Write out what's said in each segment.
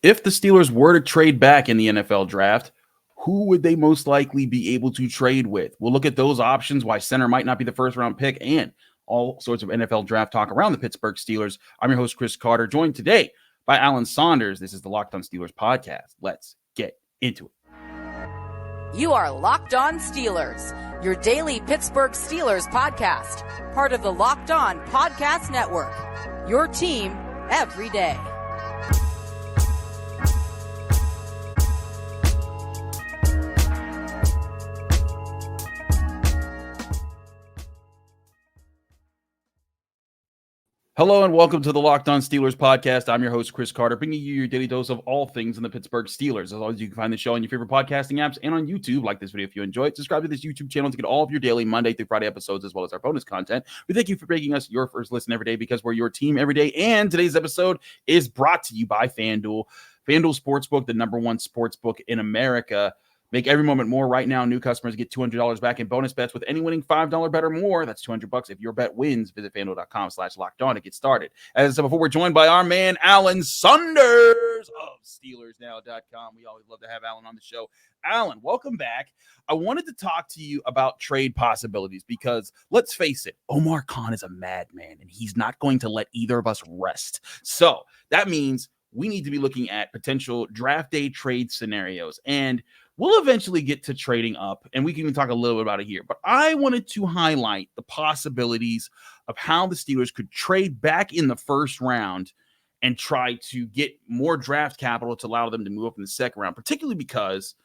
If the Steelers were to trade back in the NFL draft, who would they most likely be able to trade with? We'll look at those options, why center might not be the first round pick, and all sorts of NFL draft talk around the Pittsburgh Steelers. I'm your host, Chris Carter, joined today by Alan Saunders. This is the Locked On Steelers podcast. Let's get into it. You are Locked On Steelers, your daily Pittsburgh Steelers podcast, part of the Locked On Podcast Network, your team every day. Hello and welcome to the Locked On Steelers podcast. I'm your host, Chris Carter, bringing you your daily dose of all things in the Pittsburgh Steelers. As always, you can find the show on your favorite podcasting apps and on YouTube. Like this video if you enjoy it. Subscribe to this YouTube channel to get all of your daily Monday through Friday episodes, as well as our bonus content. We thank you for making us your first listen every day because we're your team every day. And today's episode is brought to you by FanDuel. FanDuel Sportsbook, the number one sportsbook in America. Make every moment more. Right now, new customers get $200 back in bonus bets with any winning $5 bet or more. That's $200 if your bet wins. Visit FanDuel.com/lockedon to get started. As I said before, we're joined by our man, Alan Saunders of SteelersNow.com. We always love to have Alan on the show. Alan, welcome back. I wanted to talk to you about trade possibilities because, let's face it, Omar Khan is a madman, and he's not going to let either of us rest. So that means we need to be looking at potential draft day trade scenarios. And we'll eventually get to trading up, and we can even talk a little bit about it here. But I wanted to highlight the possibilities of how the Steelers could trade back in the first round and try to get more draft capital to allow them to move up in the second round, particularly because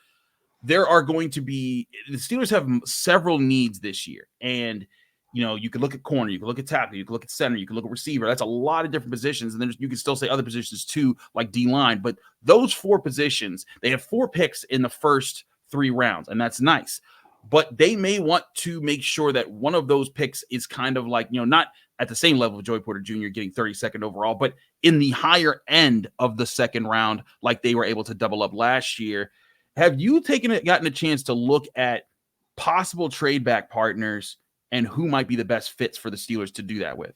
there are going to be – the Steelers have several needs this year. And, you know, you could look at corner, you could look at tackle, you could look at center, you could look at receiver. That's a lot of different positions. And then you can still say other positions too, like D-line. But those four positions, they have 4 picks in the first 3 rounds, and that's nice. But they may want to make sure that one of those picks is kind of like, you know, not at the same level of Joey Porter Jr. getting 32nd overall, but in the higher end of the second round, like they were able to double up last year. Have you gotten a chance to look at possible trade back partners and who might be the best fits for the Steelers to do that with?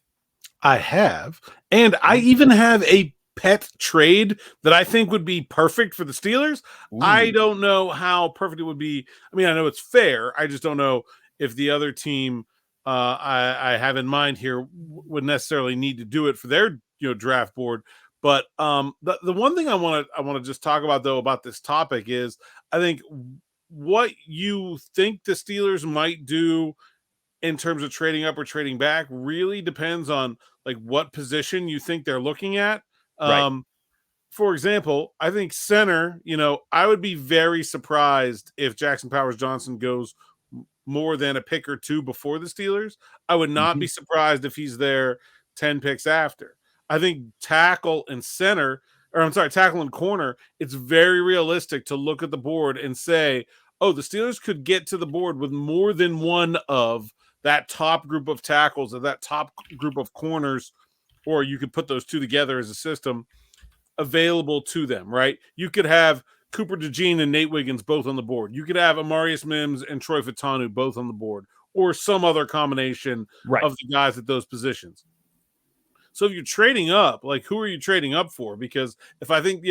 I have. And I even have a pet trade that I think would be perfect for the Steelers. Ooh. I don't know how perfect it would be. I mean, I know it's fair. I just don't know if the other team I have in mind here would necessarily need to do it for their draft board. But the one thing I want to just talk about, though, about this topic is I think what you think the Steelers might do in terms of trading up or trading back really depends on like what position you think they're looking at. Right. For example, I think center, I would be very surprised if Jackson Powers-Johnson goes more than a pick or 2 before the Steelers. I would not be surprised if he's there 10 picks after. I think tackle and corner, it's very realistic to look at the board and say, oh, the Steelers could get to the board with more than one of that top group of tackles or that top group of corners, or you could put those two together as a system available to them, right? You could have Cooper DeJean and Nate Wiggins both on the board. You could have Amarius Mims and Troy Fautanu both on the board, or some other combination of the guys at those positions. So if you're trading up, like who are you trading up for? Because if I think,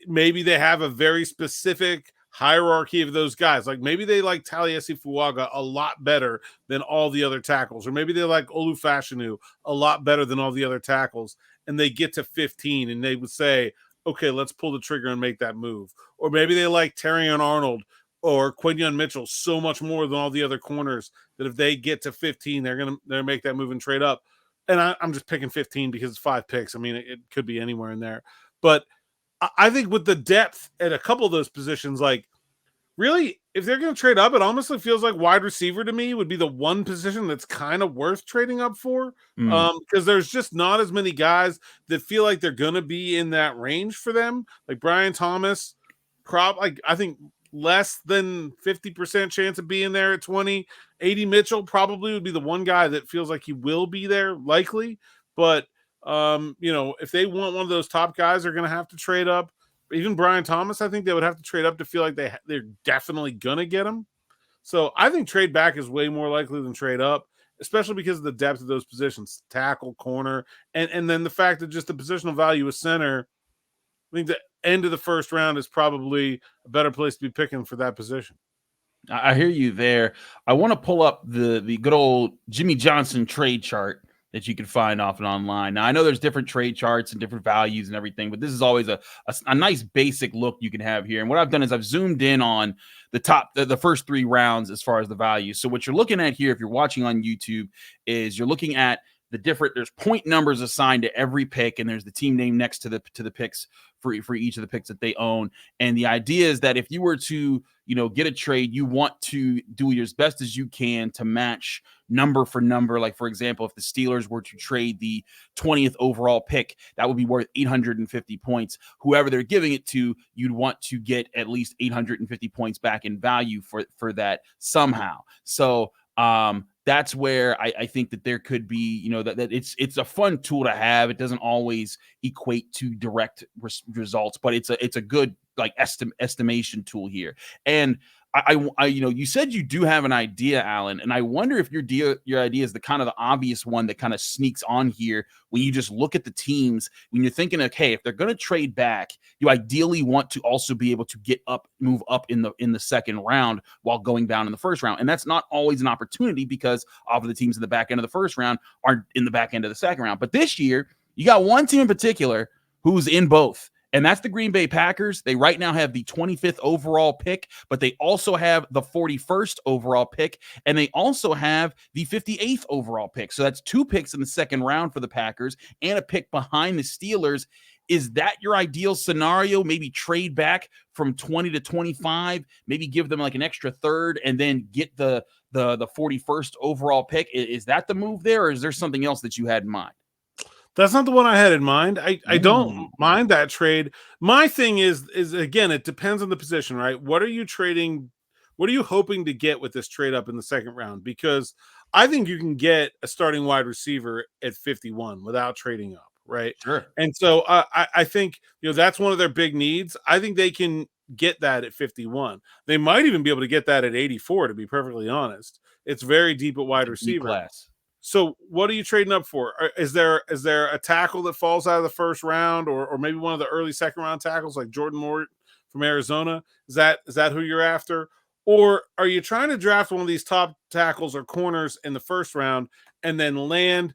maybe they have a very specific hierarchy of those guys. Like maybe they like Taliesin Fuaga a lot better than all the other tackles, or maybe they like Olu Fashanu a lot better than all the other tackles, and they get to 15 and they would say, okay, let's pull the trigger and make that move. Or maybe they like Terrion Arnold or Quinyon Mitchell so much more than all the other corners that if they get to 15, they're gonna make that move and trade up. And I'm just picking 15 because it's 5 picks. I mean, it could be anywhere in there. But I think with the depth at a couple of those positions, like really, if they're going to trade up, it honestly feels like wide receiver to me would be the one position that's kind of worth trading up for, because there's just not as many guys that feel like they're going to be in that range for them. Like Brian Thomas, I think less than 50% chance of being there at 20. A.D. Mitchell probably would be the one guy that feels like he will be there, likely. But if they want one of those top guys, they're going to have to trade up. Even Brian Thomas, I think they would have to trade up to feel like they're definitely going to get him. So I think trade back is way more likely than trade up, especially because of the depth of those positions, tackle, corner, and then the fact that just the positional value of center I think the end of the first round is probably a better place to be picking for that position. I hear you there. I want to pull up the good old Jimmy Johnson trade chart that you can find often online. Now, I know there's different trade charts and different values and everything, but this is always a nice basic look you can have here. And what I've done is I've zoomed in on the first 3 rounds as far as the value. So what you're looking at here, if you're watching on YouTube, is you're looking at there's point numbers assigned to every pick, and there's the team name next to the picks for each of the picks that they own. And the idea is that if you were to, get a trade, you want to do as best as you can to match number for number. Like, for example, if the Steelers were to trade the 20th overall pick, that would be worth 850 points. Whoever they're giving it to, you'd want to get at least 850 points back in value for that somehow. So, that's where I think that there could be, that it's a fun tool to have. It doesn't always equate to direct results, but it's a good estimation tool here. And I you said you do have an idea, Alan, and I wonder if your idea is the kind of the obvious one that kind of sneaks on here when you just look at the teams, when you're thinking, okay, if they're going to trade back, you ideally want to also be able to move up in the second round while going down in the first round. And that's not always an opportunity because often the teams in the back end of the first round are in the back end of the second round. But this year, you got one team in particular who's in both. And that's the Green Bay Packers. They right now have the 25th overall pick, but they also have the 41st overall pick, and they also have the 58th overall pick. So that's 2 picks in the second round for the Packers and a pick behind the Steelers. Is that your ideal scenario? Maybe trade back from 20 to 25, maybe give them like an extra third and then get the 41st overall pick. Is that the move there, or is there something else that you had in mind? That's not the one I had in mind. I don't mind that trade. My thing is again, it depends on the position, right? What are you trading? What are you hoping to get with this trade up in the second round? Because I think you can get a starting wide receiver at 51 without trading up, right? Sure. And so I think, that's one of their big needs. I think they can get that at 51. They might even be able to get that at 84, to be perfectly honest. It's very deep at wide receiver. Class. So what are you trading up for? Is there a tackle that falls out of the first round, or maybe one of the early second round tackles like Jordan Moore from Arizona? Is that who you're after? Or are you trying to draft one of these top tackles or corners in the first round and then land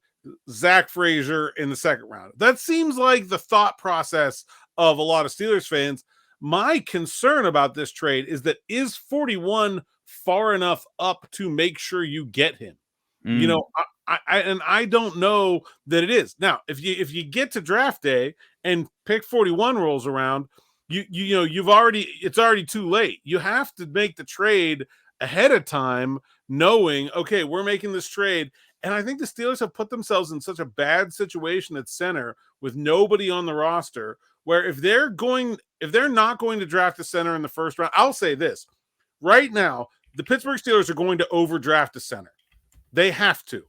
Zach Frazier in the second round? That seems like the thought process of a lot of Steelers fans. My concern about this trade is that is 41 far enough up to make sure you get him? I don't know that it is. Now, if you get to draft day and pick 41 rolls around, it's already too late. You have to make the trade ahead of time, knowing, okay, we're making this trade. And I think the Steelers have put themselves in such a bad situation at center with nobody on the roster, where if they're not going to draft a center in the first round, I'll say this right now, the Pittsburgh Steelers are going to overdraft a center. They have to.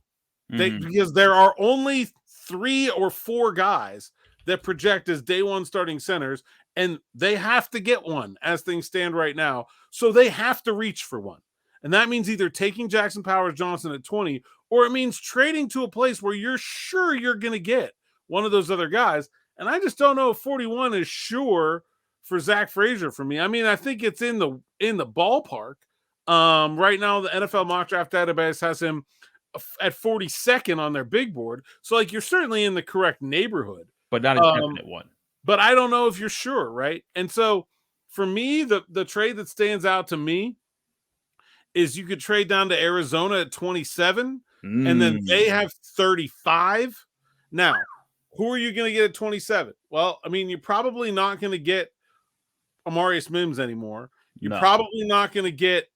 Because there are only 3 or 4 guys that project as day one starting centers, and they have to get one as things stand right now. So they have to reach for one. And that means either taking Jackson Powers-Johnson at 20, or it means trading to a place where you're sure you're going to get one of those other guys. And I just don't know if 41 is sure for Zach Frazier for me. I mean, I think it's in the ballpark. Right now, the NFL mock draft database has him at 42nd on their big board. So you're certainly in the correct neighborhood, but not a definite one. But I don't know if you're sure. Right. And so for me, the trade that stands out to me is you could trade down to Arizona at 27 and then they have 35. Now, who are you going to get at 27? Well, I mean, you're probably not going to get Amarius Mims anymore. You're probably not going to get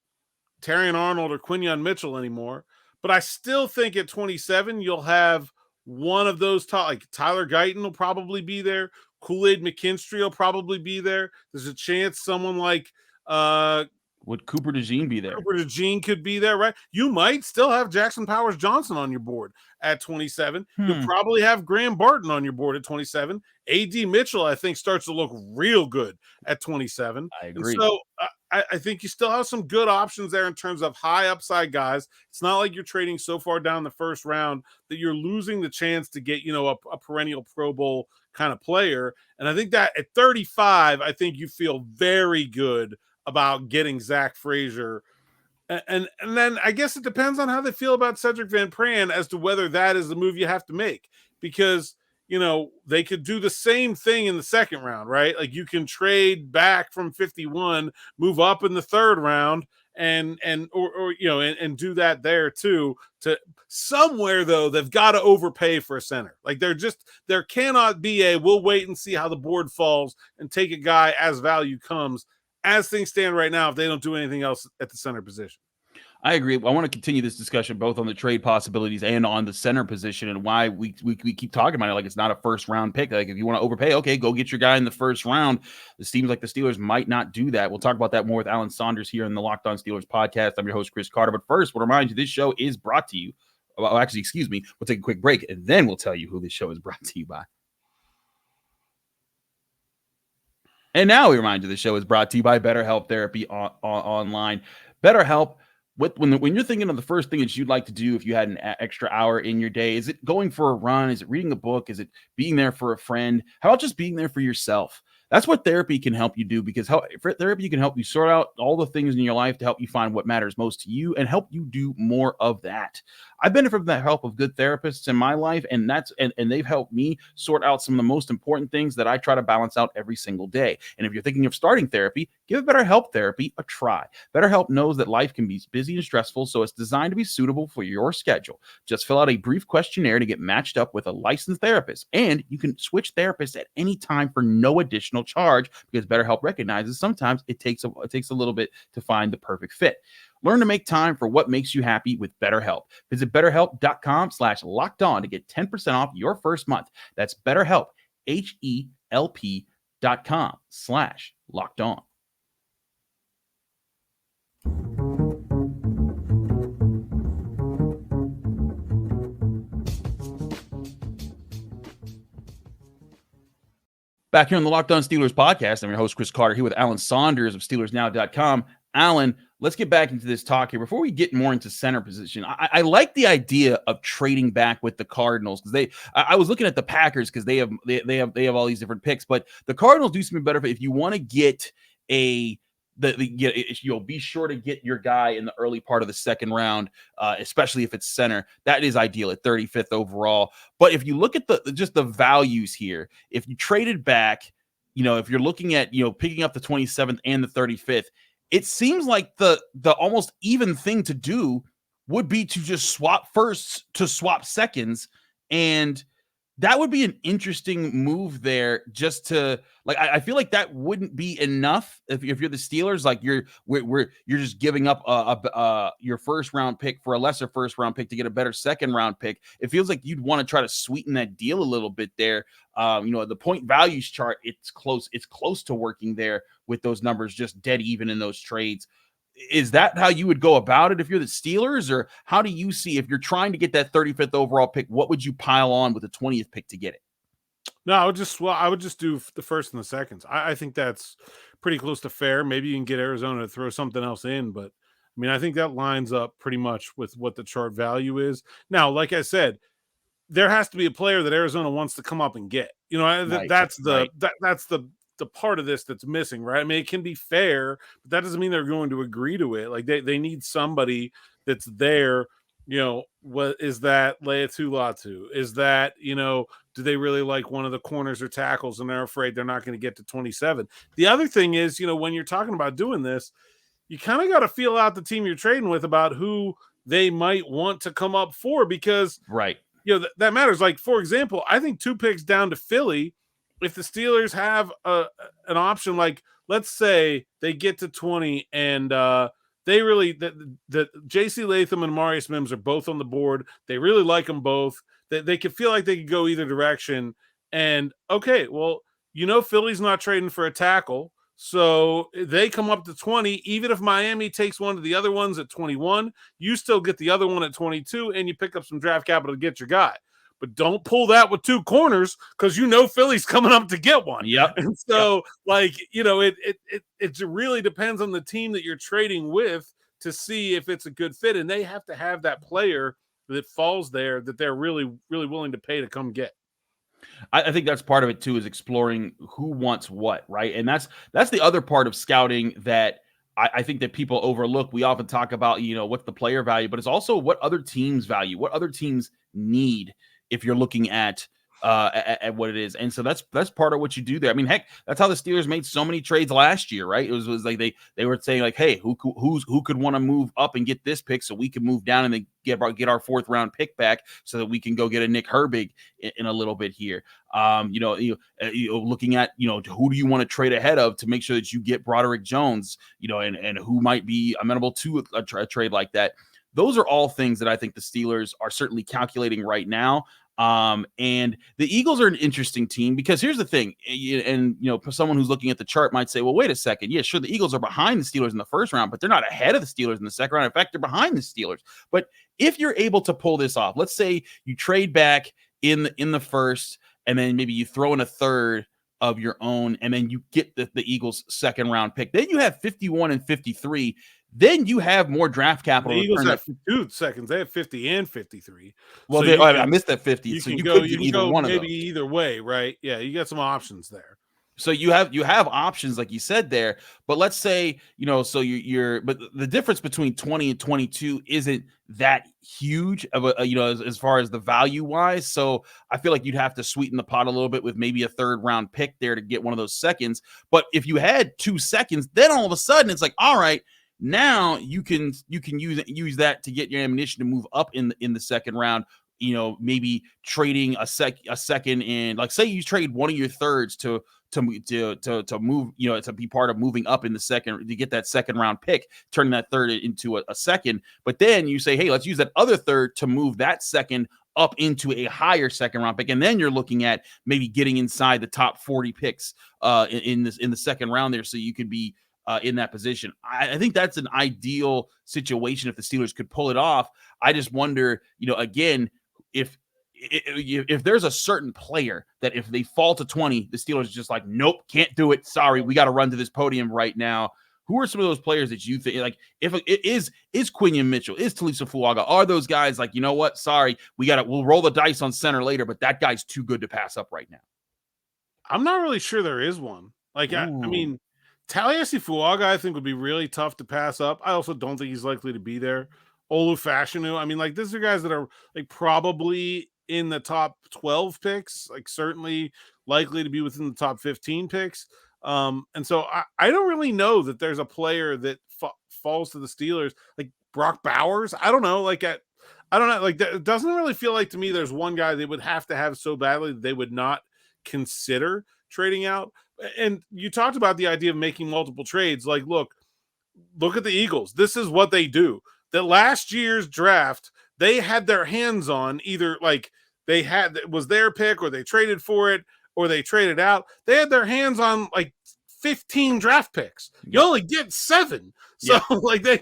Terrion Arnold or Quinyon Mitchell anymore. But I still think at 27, you'll have one of those top, like Tyler Guyton will probably be there. Kool-Aid McKinstry will probably be there. There's a chance someone like would Cooper DeJean be there? Cooper DeJean could be there, right? You might still have Jackson Powers-Johnson on your board at 27. You'll probably have Graham Barton on your board at 27. A.D. Mitchell, I think, starts to look real good at 27. I agree. And so I think you still have some good options there in terms of high upside guys. It's not like you're trading so far down the first round that you're losing the chance to get, a perennial Pro Bowl kind of player. And I think that at 35, I think you feel very good about getting Zach Frazier. And then I guess it depends on how they feel about Cedric Van Pran as to whether that is the move you have to make, because they could do the same thing in the second round, right? Like you can trade back from 51, move up in the third round, and do that there too. To somewhere though, they've got to overpay for a center. Like there cannot be we'll wait and see how the board falls and take a guy as value comes. As things stand right now, if they don't do anything else at the center position. I agree. I want to continue this discussion both on the trade possibilities and on the center position, and why we keep talking about it like it's not a first round pick. Like if you want to overpay, okay, go get your guy in the first round. It seems like the Steelers might not do that. We'll talk about that more with Alan Saunders here in the Locked On Steelers podcast. I'm your host, Chris Carter. But first, we'll remind you this show is brought to you. Well, actually, excuse me. We'll take a quick break, and then we'll tell you who this show is brought to you by. And now we remind you the show is brought to you by BetterHelp Therapy Online. BetterHelp. When you're thinking of the first thing that you'd like to do if you had an extra hour in your day, is it going for a run? Is it reading a book? Is it being there for a friend? How about just being there for yourself? That's what therapy can help you do, because therapy can help you sort out all the things in your life to help you find what matters most to you and help you do more of that. I've benefited from the help of good therapists in my life, and they've helped me sort out some of the most important things that I try to balance out every single day. And if you're thinking of starting therapy, give BetterHelp Therapy a try. BetterHelp knows that life can be busy and stressful, so it's designed to be suitable for your schedule. Just fill out a brief questionnaire to get matched up with a licensed therapist, and you can switch therapists at any time for no additional charge, because BetterHelp recognizes sometimes it takes a little bit to find the perfect fit. Learn to make time for what makes you happy with BetterHelp. Visit BetterHelp.com/lockedon to get 10% off your first month. That's BetterHelp, HELP.com/lockedon. Back here on the Locked On Steelers podcast, I'm your host, Chris Carter, here with Alan Saunders of SteelersNow.com. Alan, let's get back into this talk here. Before we get more into center position, I like the idea of trading back with the Cardinals, because I was looking at the Packers because they have all these different picks, but the Cardinals do something better. If you want to get you'll be sure to get your guy in the early part of the second round, especially if it's center. That is ideal at 35th overall. But if you look at the values here, if you traded back, if you're looking at picking up the 27th and the 35th, it seems like the almost even thing to do would be to just swap firsts to swap seconds, and that would be an interesting move there. Just to I feel like that wouldn't be enough if you're the Steelers. Like you're just giving up your first round pick for a lesser first round pick to get a better second round pick. It feels like you'd want to try to sweeten that deal a little bit there. The point values chart, it's close to working there with those numbers just dead even in those trades. Is that how you would go about it if you're the Steelers, or how do you see, if you're trying to get that 35th overall pick, what would you pile on with the 20th pick to get it? No, I would just do the first and the seconds. I think that's pretty close to fair. Maybe you can get Arizona to throw something else in, but I mean, I think that lines up pretty much with what the chart value is. Now, like I said, there has to be a player that Arizona wants to come up and get. That's the part of this that's missing, right? I mean, it can be fair, but that doesn't mean they're going to agree to it. Like they need somebody that's there. What is that? Leatu Latu? Is that, do they really like one of the corners or tackles and they're afraid they're not going to get to 27? The other thing is, when you're talking about doing this, you kind of got to feel out the team you're trading with about who they might want to come up for, because right. That matters. Like, for example, I think 2 picks down to Philly, if the Steelers have an option, like let's say they get to 20 and they really the J.C. Latham and Marius Mims are both on the board. They really like them both. They could feel like they could go either direction. And okay, well, Philly's not trading for a tackle, so they come up to 20. Even if Miami takes one of the other ones at 21, you still get the other one at 22, and you pick up some draft capital to get your guy. but don't pull that with 2 corners because Philly's coming up to get one. Yep. And so, it really depends on the team that you're trading with to see if it's a good fit, and they have to have that player that falls there that they're really, really willing to pay to come get. I think that's part of it too, is exploring who wants what, right? And that's the other part of scouting that I think that people overlook. We often talk about, what's the player value, but it's also what other teams value, what other teams need if you're looking at what it is. And so that's part of what you do there. I mean, heck, that's how the Steelers made so many trades last year, right? It was like they were saying like, hey, who could want to move up and get this pick so we can move down and then get our 4th round pick back so that we can go get a Nick Herbig in a little bit here. Looking at, who do you want to trade ahead of to make sure that you get Broderick Jones, and who might be amenable to a trade like that. Those are all things that I think the Steelers are certainly calculating right now. And the Eagles are an interesting team because here's the thing, and someone who's looking at the chart might say, well, wait a second. Yeah, sure, the Eagles are behind the Steelers in the first round, but they're not ahead of the Steelers in the second round. In fact, they're behind the Steelers. But if you're able to pull this off, let's say you trade back in the first, and then maybe you throw in a third of your own, and then you get the Eagles' second round pick. Then you have 51 and 53. Then you have more draft capital. The Eagles have 2 seconds. They have 50 and 53. Well, so I missed that 50. You so can you go, could you do can either go one of maybe those. either way, right? Yeah, you got some options there. So you have options, like you said there. But let's say, so but the difference between 20 and 22 isn't that huge of a, as far as the value wise. So I feel like you'd have to sweeten the pot a little bit with maybe a 3rd round pick there to get one of those seconds. But if you had 2 seconds, then all of a sudden it's like, all right, now you can use that to get your ammunition to move up in the second round. Maybe trading a second in, like, say you trade one of your thirds to move, to be part of moving up in the second to get that second round pick, turning that third into a second. But then you say, hey, let's use that other third to move that second up into a higher second round pick, and then you're looking at maybe getting inside the top 40 picks in the second round there, so you could be in that position. I think that's an ideal situation if the Steelers could pull it off. I just wonder, again, if there's a certain player that if they fall to 20, the Steelers are just like, nope, can't do it. Sorry, we got to run to this podium right now. Who are some of those players that you think, like, if it is Quinion Mitchell, is Talisa Fuaga, are those guys like, you know what? Sorry, we'll roll the dice on center later, but that guy's too good to pass up right now. I'm not really sure there is one. Like, I mean, Talisa Fuaga, I think, would be really tough to pass up. I also don't think he's likely to be there. Olu Fashanu, I mean, like, these are guys that are like probably in the top 12 picks, like certainly likely to be within the top 15 picks. And so I don't really know that there's a player that falls to the Steelers, like Brock Bowers. I don't know. Like, I don't know. Like, it doesn't really feel like to me there's one guy they would have to have so badly that they would not consider trading out. And you talked about the idea of making multiple trades. Like, look at the Eagles. This is what they do. That last year's draft, they had their hands on either, like, it was their pick, or they traded for it, or they traded out. They had their hands on like 15 draft picks. You only get 7. So like they,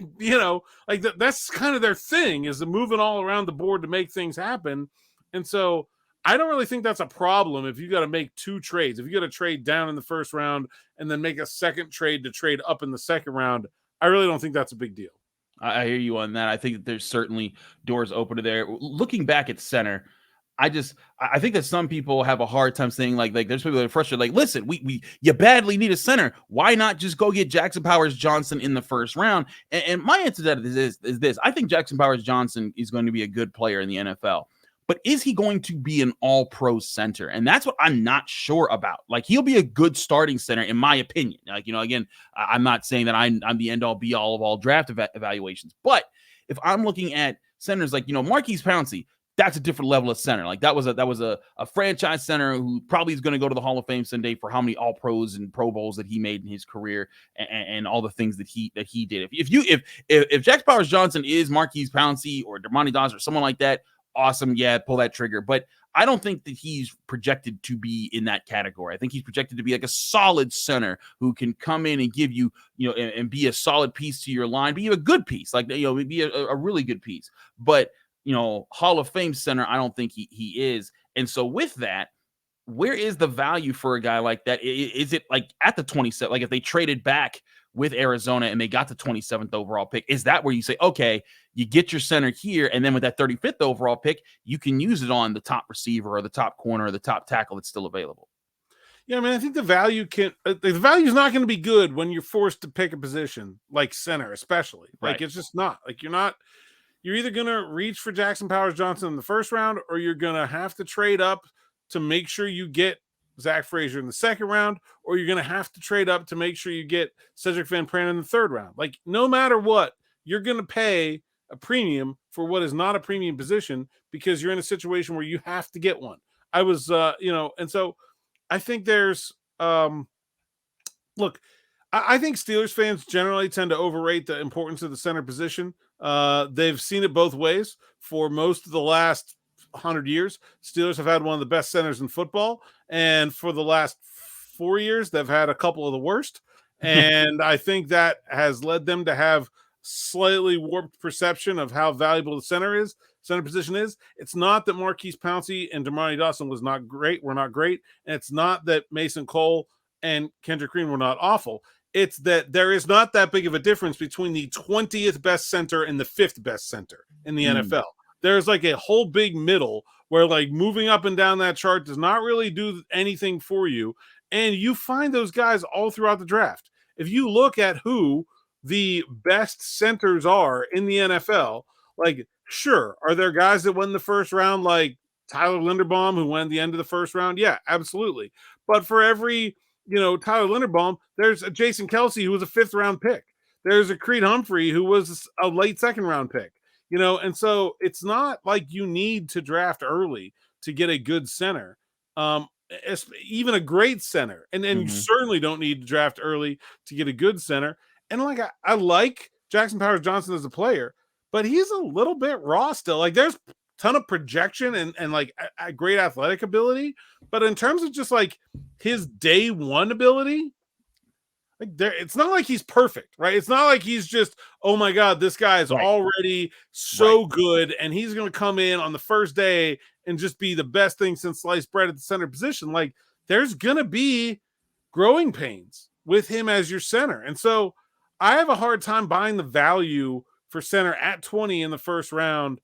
that's kind of their thing, is the moving all around the board to make things happen. And so I don't really think that's a problem if you got to make 2 trades. If you got to trade down in the first round and then make a second trade to trade up in the second round, I really don't think that's a big deal. I hear you on that. I think that there's certainly doors open to there. Looking back at center, I think that some people have a hard time saying like there's people that are frustrated. Like, listen, you badly need a center. Why not just go get Jackson Powers-Johnson in the first round? And my answer to that is this. I think Jackson Powers-Johnson is going to be a good player in the NFL. But is he going to be an all-pro center? And that's what I'm not sure about. Like, he'll be a good starting center, in my opinion. Like, again, I'm not saying that I'm the end-all, be-all of all draft evaluations. But if I'm looking at centers like, Marquise Pouncey, that's a different level of center. Like, that was a franchise center who probably is going to go to the Hall of Fame someday for how many All-Pros and Pro Bowls that he made in his career, and all the things that he did. If Jack Powers-Johnson is Marquise Pouncey or Dermontti Dawes or someone like that, awesome, yeah, pull that trigger. But I don't think that he's projected to be in that category. I think he's projected to be like a solid center who can come in and give you, and be a solid piece to your line, be a good piece, like, be a really good piece. But Hall of Fame center. I don't think he is. And so with that, where is the value for a guy like that? Is it like at the 27th? Like if they traded back with Arizona and they got the 27th overall pick, is that where you say, okay, you get your center here, and then with that 35th overall pick, you can use it on the top receiver or the top corner or the top tackle that's still available? Yeah, I mean, I think the value is not going to be good when you're forced to pick a position like center, especially. Like Right. it's just not. Like you're either going to reach for Jackson Powers-Johnson in the first round, or you're going to have to trade up to make sure you get Zach Frazier in the second round, or you're going to have to trade up to make sure you get Cedric Van Pran in the third round. Like no matter what, you're going to pay a premium for what is not a premium position because you're in a situation where you have to get one. I was, and so I think there's, look, I think Steelers fans generally tend to overrate the importance of the center position. They've seen it both ways for most of the last 100 years. Steelers have had one of the best centers in football, and for the last 4 years, they've had a couple of the worst. And I think that has led them to have slightly warped perception of how valuable the center position is. It's not that Marquise Pouncey and Damani Dawson were not great, and it's not that Mason Cole and Kendrick Green were not awful. It's that there is not that big of a difference between the 20th best center and the 5th best center in the NFL. There's like a whole big middle where like moving up and down that chart does not really do anything for you. And you find those guys all throughout the draft. If you look at who the best centers are in the NFL, like, sure, are there guys that went in the first round like Tyler Linderbaum who went at the end of the first round? Yeah, absolutely. But for every, Tyler Linderbaum, there's a Jason Kelsey who was a 5th round pick. There's a Creed Humphrey who was a late 2nd round pick. And so it's not like you need to draft early to get a good center, even a great center. And then you certainly don't need to draft early to get a good center. And like, I like Jackson Powers-Johnson as a player, but he's a little bit raw still. Like there's a ton of projection and like a great athletic ability. But in terms of just like his day one ability, like it's not like he's perfect, right? It's not like he's just, oh my God, this guy is already so good and he's going to come in on the first day and just be the best thing since sliced bread at the center position. Like there's going to be growing pains with him as your center. And so I have a hard time buying the value for center at 20 in the first round,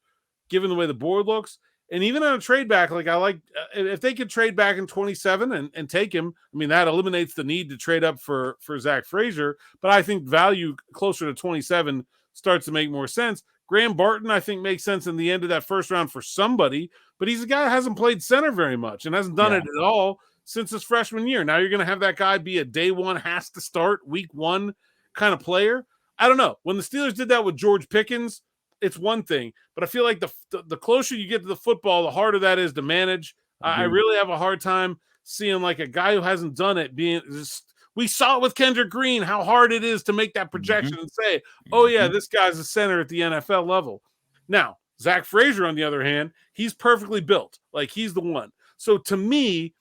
given the way the board looks. And even on a trade back, like I like if they could trade back in 27 and take him, I mean, that eliminates the need to trade up for Zach Frazier. But I think value closer to 27 starts to make more sense. Graham Barton, I think, makes sense in the end of that first round for somebody, but he's a guy that hasn't played center very much and hasn't done it at all since his freshman year. Now you're going to have that guy be a day one, has to start week one kind of player. I don't know. When the Steelers did that with George Pickens, it's one thing, but I feel like the closer you get to the football, the harder that is to manage. I really have a hard time seeing like a guy who hasn't done it being just, we saw it with Kendrick Green, how hard it is to make that projection and say, oh yeah, this guy's a center at the NFL level. Now, Zach Frazier, on the other hand, he's perfectly built. Like he's the one. So to me,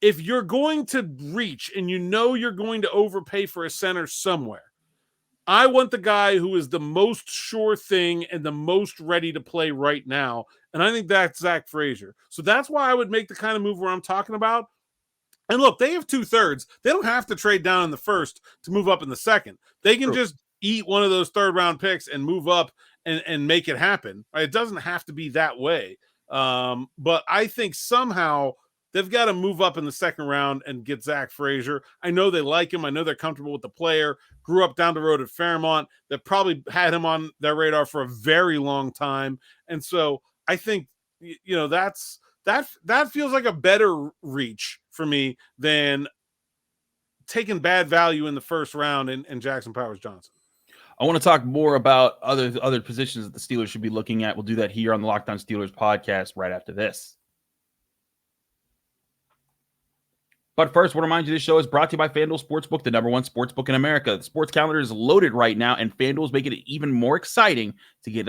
if you're going to reach and you're going to overpay for a center somewhere, I want the guy who is the most sure thing and the most ready to play right now. And I think that's Zach Frazier. So that's why I would make the kind of move where I'm talking about. And look, they have 2/3. They don't have to trade down in the first to move up in the second. They can just eat one of those 3rd round picks and move up and make it happen. Right? It doesn't have to be that way. But I think somehow they've got to move up in the 2nd round and get Zach Frazier. I know they like him. I know they're comfortable with the player. Grew up down the road at Fairmont. That probably had him on their radar for a very long time. And so I think, that feels like a better reach for me than taking bad value in the first round and Jackson Powers-Johnson. I want to talk more about other positions that the Steelers should be looking at. We'll do that here on the Locked On Steelers podcast right after this. But first, I want to remind you this show is brought to you by FanDuel Sportsbook, the #1 sportsbook in America. The sports calendar is loaded right now, and FanDuel is making it even more exciting to get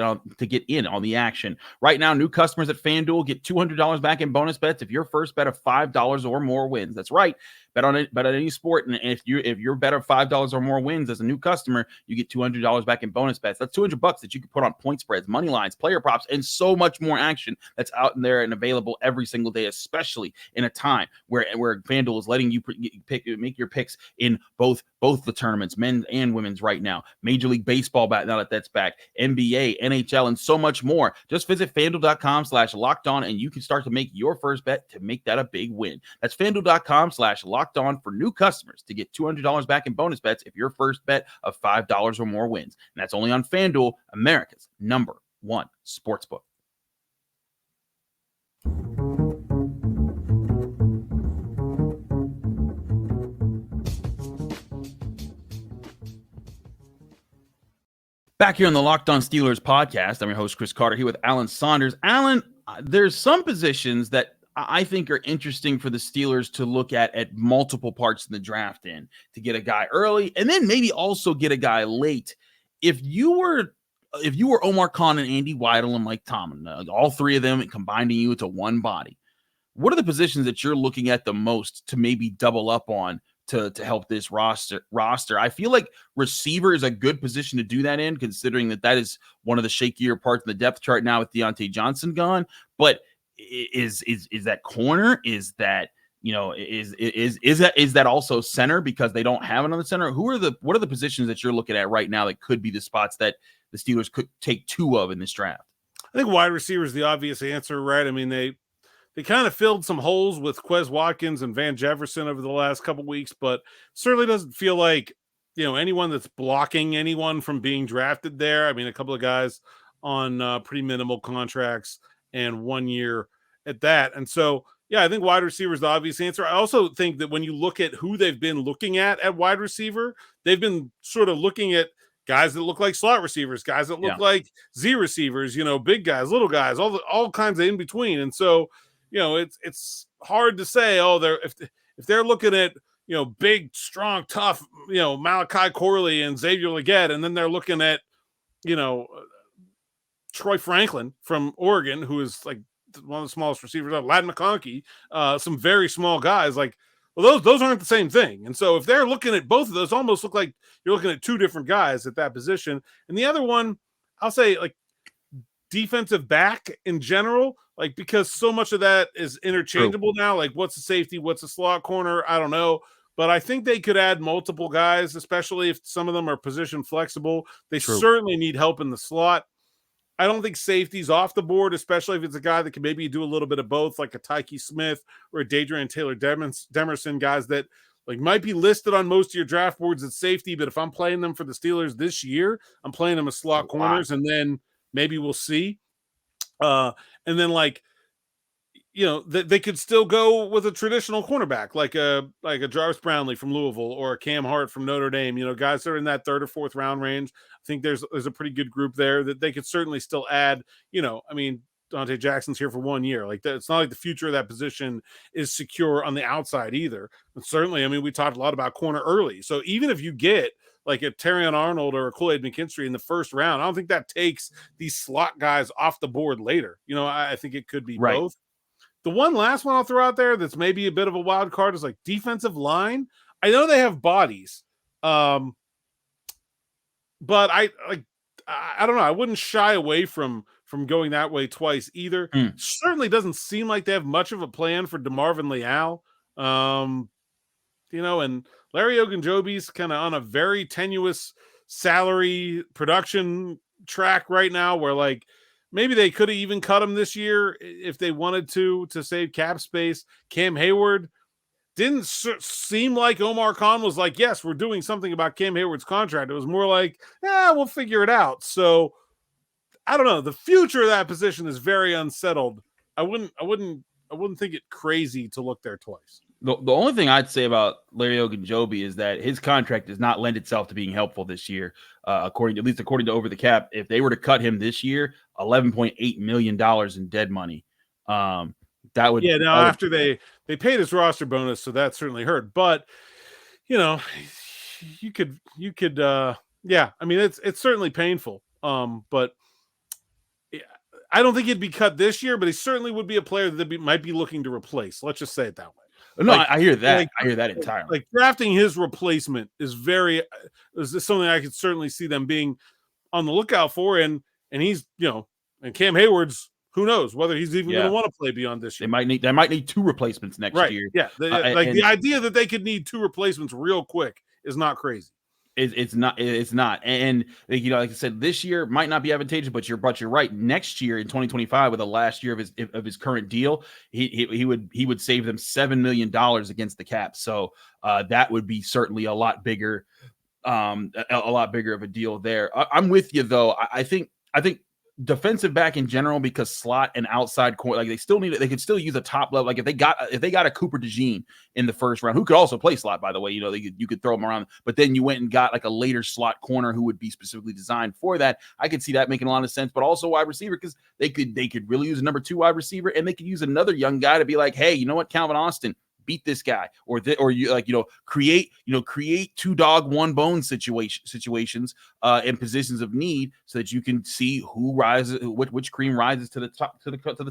in on the action. Right now, new customers at FanDuel get $200 back in bonus bets if your first bet of $5 or more wins. That's right. Bet on it. Bet on any sport, and if you're better $5 or more wins as a new customer, you get $200 back in bonus bets. That's $200 that you can put on point spreads, money lines, player props, and so much more action that's out in there and available every single day, especially in a time where FanDuel is letting you make your picks in both the tournaments, men and women's right now. Major League Baseball now that's back, NBA, NHL, and so much more. Just visit FanDuel.com/lockedon and you can start to make your first bet to make that a big win. That's FanDuel.com/lockedon for new customers to get $200 back in bonus bets if your first bet of $5 or more wins. And that's only on FanDuel, America's #1 sportsbook. Back here on the Locked On Steelers podcast, I'm your host, Chris Carter, here with Alan Saunders. Alan, there's some positions that I think are interesting for the Steelers to look at multiple parts in the draft to get a guy early and then maybe also get a guy late. If you were Omar Khan and Andy Weidl and Mike Tomlin, all three of them combining you into one body, what are the positions that you're looking at the most to maybe double up on to help this roster? I feel like receiver is a good position to do that in, considering that is one of the shakier parts of the depth chart now with Deontay Johnson gone. But is that corner? Is that, is that also center because they don't have another center? What are the positions that you're looking at right now that could be the spots that the Steelers could take two of in this draft? I think wide receiver is the obvious answer, right? I mean, they kind of filled some holes with Quez Watkins and Van Jefferson over the last couple weeks, but certainly doesn't feel like, anyone that's blocking anyone from being drafted there. I mean, a couple of guys on pretty minimal contracts and 1 year at that. And so, yeah, I think wide receiver is the obvious answer. I also think that when you look at who they've been looking at wide receiver, they've been sort of looking at guys that look like slot receivers, guys that look like Z receivers, big guys, little guys, all kinds of in between. And so, it's hard to say, if they're looking at, big, strong, tough, Malachi Corley and Xavier Legette, and then they're looking at, Troy Franklin from Oregon, who is like one of the smallest receivers, Ladd McConkey, some very small guys, like, well, those aren't the same thing. And so if they're looking at both of those, almost look like you're looking at two different guys at that position. And the other one, I'll say, like, defensive back in general, like, because so much of that is interchangeable now. Like, what's a safety, what's a slot corner? I don't know. But I think they could add multiple guys, especially if some of them are position flexible. They certainly need help in the slot. I don't think safety's off the board, especially if it's a guy that can maybe do a little bit of both, like a Tyke Smith or a Dadrian Taylor-Demerson, guys that like might be listed on most of your draft boards at safety. But if I'm playing them for the Steelers this year, I'm playing them as slot corners, and then maybe we'll see. And then, like, they could still go with a traditional cornerback, like a Jarvis Brownlee from Louisville or a Cam Hart from Notre Dame, guys that are in that 3rd or 4th round range. I think there's a pretty good group there that they could certainly still add. I mean, Dante Jackson's here for 1 year. Like, that, it's not like the future of that position is secure on the outside either. But certainly, I mean, we talked a lot about corner early. So even if you get like a Terrion Arnold or a Kool-Aid McKinstry in the 1st round, I don't think that takes these slot guys off the board later. I think it could be both. The one last one I'll throw out there that's maybe a bit of a wild card is like defensive line. I know they have bodies, but I don't know. I wouldn't shy away from going that way twice either. Certainly doesn't seem like they have much of a plan for DeMarvin Leal. And Larry Ogunjobi's kind of on a very tenuous salary production track right now where, like, maybe they could have even cut him this year if they wanted to save cap space. Cam Hayward didn't seem like Omar Khan was like, yes, we're doing something about Cam Hayward's contract. It was more like, we'll figure it out. So I don't know. The future of that position is very unsettled. I wouldn't think it crazy to look there twice. The only thing I'd say about Larry Ogunjobi is that his contract does not lend itself to being helpful this year, according to Over the Cap. If they were to cut him this year, $11.8 million in dead money. That would after they paid his roster bonus, so that certainly hurt. But you could I mean, it's certainly painful. But I don't think he'd be cut this year, but he certainly would be a player that might be looking to replace. Let's just say it that way. No, I hear that. I hear that entirely. Like drafting his replacement is something I could certainly see them being on the lookout for. And he's, and Cam Hayward's, who knows whether he's even going to want to play beyond this year. They might need 2 replacements next year. Yeah. The idea that they could need 2 replacements real quick is not crazy. It's not. And like I said, this year might not be advantageous, but you're right. Next year in 2025, with the last year of his current deal, he would save them $7 million against the cap. So that would be certainly a lot bigger of a deal there. I'm with you though. I think defensive back in general, because slot and outside corner, like they could still use a top level. Like if they got a Cooper DeJean in the first round, who could also play slot, by the way, you could throw him around, but then you went and got like a later slot corner who would be specifically designed for that. I could see that making a lot of sense, but also wide receiver, because they could really use a number 2 wide receiver, and they could use another young guy to be like, hey, you know what, Calvin Austin, beat this guy, or create 2 dog 1 bone situations in positions of need, so that you can see who rises, which cream rises to the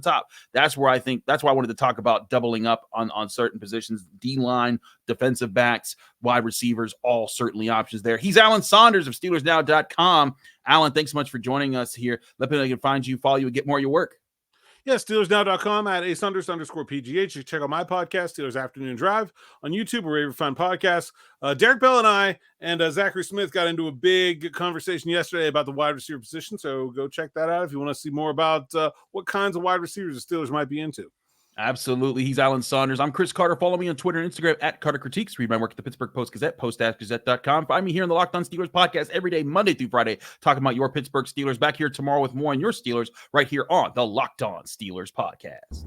top. That's why I wanted to talk about doubling up on certain positions, D-line, defensive backs, wide receivers, all certainly options there. He's Alan Saunders of SteelersNow.com. Alan, thanks so much for joining us here. Let me know, I can find you, follow you, and get more of your work. Yeah, SteelersNow.com at @Saunders_PGH. You can check out my podcast, Steelers Afternoon Drive, on YouTube or wherever you find podcasts. Derek Bell and I and Zachary Smith got into a big conversation yesterday about the wide receiver position, so go check that out if you want to see more about what kinds of wide receivers the Steelers might be into. Absolutely. He's Alan Saunders. I'm Chris Carter. Follow me on Twitter and Instagram at Carter Critiques. Read my work at the Pittsburgh Post-Gazette, post-gazette.com. Find me here on the Locked On Steelers podcast every day, Monday through Friday, talking about your Pittsburgh Steelers. Back here tomorrow with more on your Steelers right here on the Locked On Steelers podcast.